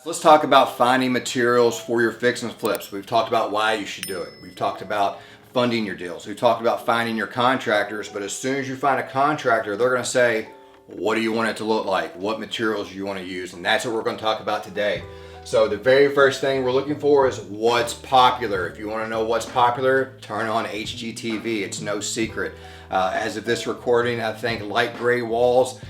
Let's talk about finding materials for your fix and flips. We've talked about why you should do it. We've talked about funding your deals. We've talked about finding your contractors, but as soon as you find a contractor, they're going to say, what do you want it to look like? What materials you want to use? And that's what we're going to talk about today. So the very first thing we're looking for is what's popular. If you want to know what's popular, turn on HGTV. It's no secret. As of this recording, I think light gray walls,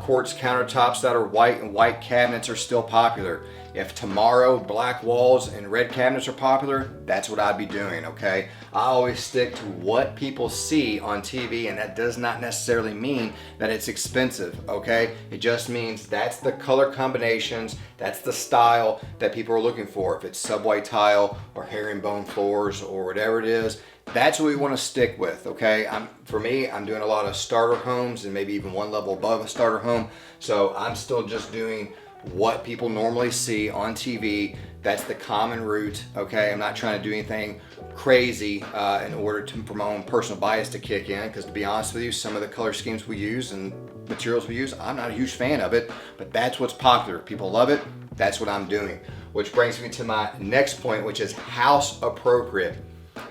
quartz countertops that are white, and white cabinets are still popular. If tomorrow black walls and red cabinets are popular, that's what I'd be doing, okay? I always stick to what people see on TV, and that does not necessarily mean that it's expensive, okay? It just means that's the color combinations, that's the style that people are looking for. If it's subway tile or herringbone floors or whatever it is, that's what we want to stick with, okay? For me, I'm doing a lot of starter homes and maybe even one level above a starter home, so I'm still just doing what people normally see on TV. That's the common route, okay? I'm not trying to do anything crazy in order for my own personal bias to kick in, because to be honest with you, some of the color schemes we use and materials we use, I'm not a huge fan of it, but that's what's popular. People love it. That's what I'm doing. Which brings me to my next point, which is house appropriate.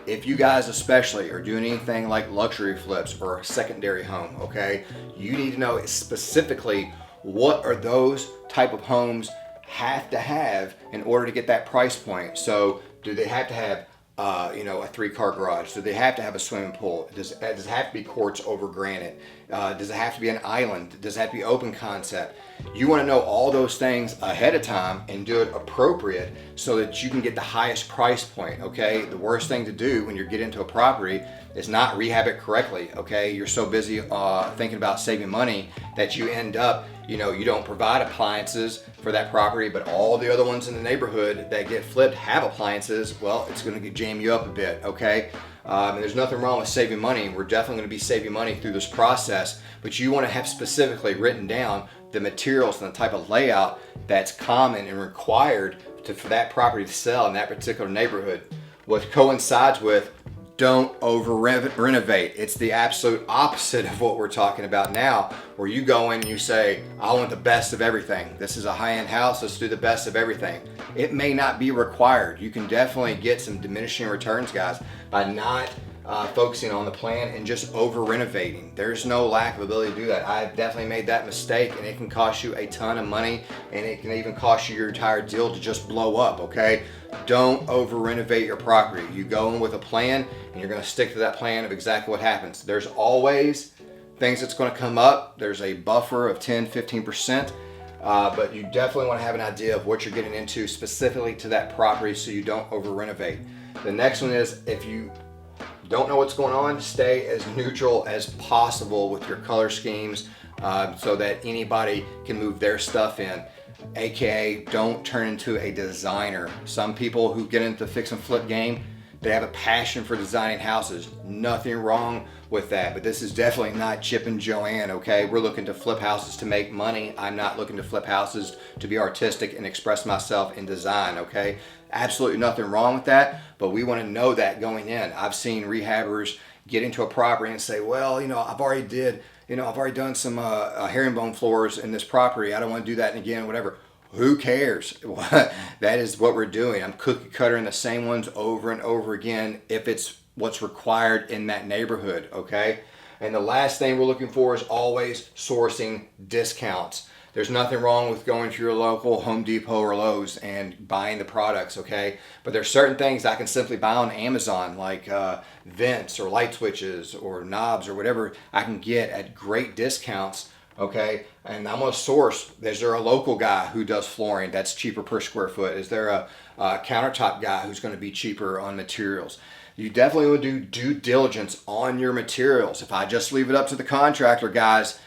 If you guys especially are doing anything like luxury flips or a secondary home, okay, you need to know specifically what are those type of homes have to have in order to get that price point. So do they have to have a 3-car garage? Do they have to have a swimming pool? Does it have to be quartz over granite? Does it have to be an island? Does it have to be open concept? You want to know all those things ahead of time and do it appropriate so that you can get the highest price point, okay? The worst thing to do when you get into a property is not rehab it correctly, okay? You're so busy thinking about saving money that you end up, you don't provide appliances for that property, but all the other ones in the neighborhood that get flipped have appliances. Well, it's going to jam you up a bit, okay? And there's nothing wrong with saving money. We're definitely going to be saving money through this process, but you want to have specifically written down the materials and the type of layout that's common and required for that property to sell in that particular neighborhood. What coincides with, don't over renovate. It's the absolute opposite of what we're talking about now, where you go in and you say, I want the best of everything. This is a high-end house, let's do the best of everything. It may not be required. You can definitely get some diminishing returns, guys, by not focusing on the plan and just over renovating. There's no lack of ability to do that. I've definitely made that mistake, and it can cost you a ton of money, and it can even cost you your entire deal to just blow up, okay? Don't over renovate your property. You go in with a plan, and you're going to stick to that plan of exactly what happens. There's always things that's going to come up. There's a buffer of 10-15%, but you definitely want to have an idea of what you're getting into specifically to that property so you don't over renovate. The next one is, if you don't know what's going on, stay as neutral as possible with your color schemes so that anybody can move their stuff in. AKA, don't turn into a designer. Some people who get into the fix and flip game, they have a passion for designing houses. Nothing wrong with that, but this is definitely not Chip and Joanne, okay? We're looking to flip houses to make money. I'm not looking to flip houses to be artistic and express myself in design, okay? Absolutely nothing wrong with that, but we want to know that going in. I've seen rehabbers get into a property and say, well, I've already done some herringbone floors in this property. I don't want to do that again, whatever. Who cares? That is what we're doing. I'm cookie cuttering the same ones over and over again if it's what's required in that neighborhood, okay? And the last thing we're looking for is always sourcing discounts. There's nothing wrong with going to your local Home Depot or Lowe's and buying the products, okay? But there's certain things I can simply buy on Amazon, like vents or light switches or knobs or whatever I can get at great discounts, okay? And I'm gonna source, is there a local guy who does flooring that's cheaper per square foot? Is there a countertop guy who's gonna be cheaper on materials? You definitely will do due diligence on your materials. If I just leave it up to the contractor, guys,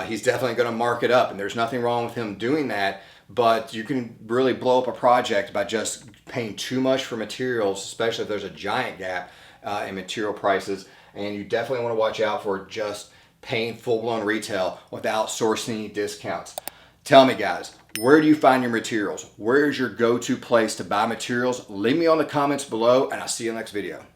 he's definitely going to mark it up, and there's nothing wrong with him doing that, but you can really blow up a project by just paying too much for materials, especially if there's a giant gap in material prices. And you definitely want to watch out for just paying full-blown retail without sourcing any discounts. Tell me, guys, where do you find your materials? Where is your go-to place to buy materials? Leave me on the comments below, and I'll see you in the next video.